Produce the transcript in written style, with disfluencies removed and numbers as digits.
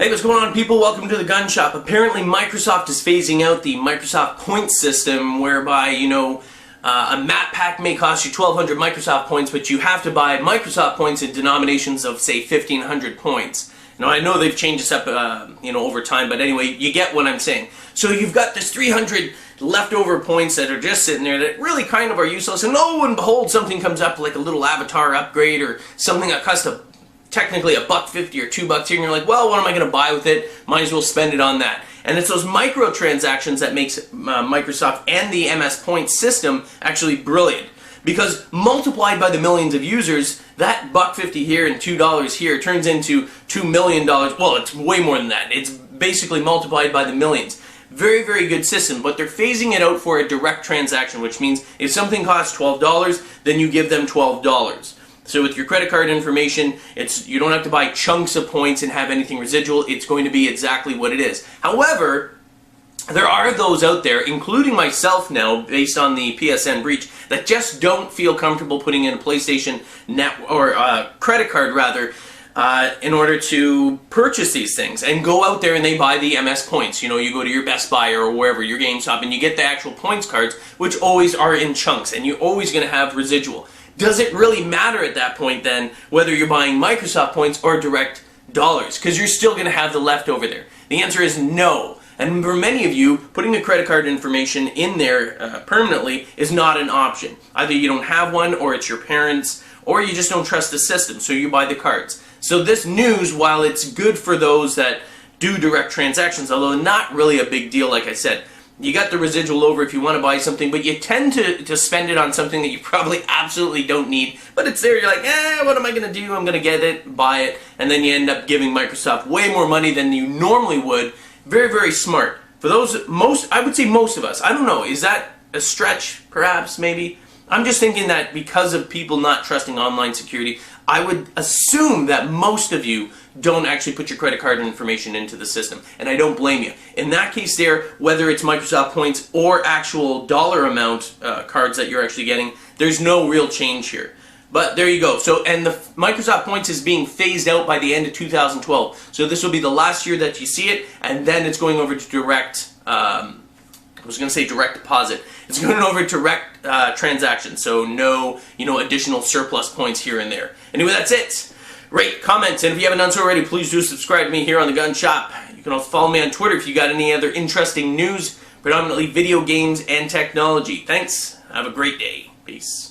Hey, what's going on, people? Welcome to the Gun Shop. Apparently Microsoft is phasing out the Microsoft points system whereby, a map pack may cost you 1,200 Microsoft points, but you have to buy Microsoft points in denominations of, say, 1,500 points. Now, I know they've changed this up, over time, but anyway, you get what I'm saying. So you've got this 300 leftover points that are just sitting there that really kind of are useless, and lo and behold, something comes up like a little avatar upgrade or something that costs technically $1.50 or $2 here, and you're like, well, what am I going to buy with it? Might as well spend it on that. And it's those microtransactions that makes Microsoft and the MS Points system actually brilliant. Because multiplied by the millions of users, that $1.50 here and $2 here turns into $2 million. Well, it's way more than that. It's basically multiplied by the millions. Very, very good system, but they're phasing it out for a direct transaction, which means if something costs $12, then you give them $12. So with your credit card information, you don't have to buy chunks of points and have anything residual. It's going to be exactly what it is. However, there are those out there, including myself now, based on the PSN breach, that just don't feel comfortable putting in a PlayStation credit card rather, in order to purchase these things and go out there and they buy the MS Points. You go to your Best Buy or wherever, your GameStop, and you get the actual points cards, which always are in chunks, and you're always going to have residual. Does it really matter at that point then whether you're buying Microsoft points or direct dollars? Because you're still going to have the leftover there. The answer is no. And for many of you, putting the credit card information in there permanently is not an option. Either you don't have one, or it's your parents, or you just don't trust the system, so you buy the cards. So this news, while it's good for those that do direct transactions, although not really a big deal, like I said, you got the residual over if you want to buy something, but you tend to spend it on something that you probably absolutely don't need, but it's there, you're like, what am I going to do? I'm going to get it, buy it, and then you end up giving Microsoft way more money than you normally would. Very, very smart. For those, I would say most of us, I don't know, is that a stretch, perhaps, maybe? I'm just thinking that because of people not trusting online security, I would assume that most of you don't actually put your credit card information into the system, and I don't blame you. In that case there, whether it's Microsoft Points or actual dollar amount cards that you're actually getting, there's no real change here. But there you go. So, and the Microsoft Points is being phased out by the end of 2012. So this will be the last year that you see it, and then it's going over to direct, I was going to say direct deposit. It's going over to direct transactions, so no, additional surplus points here and there. Anyway, that's it. Rate, comment, and if you haven't done so already, please do subscribe to me here on the Gun Shop. You can also follow me on Twitter if you got any other interesting news, predominantly video games and technology. Thanks. Have a great day. Peace.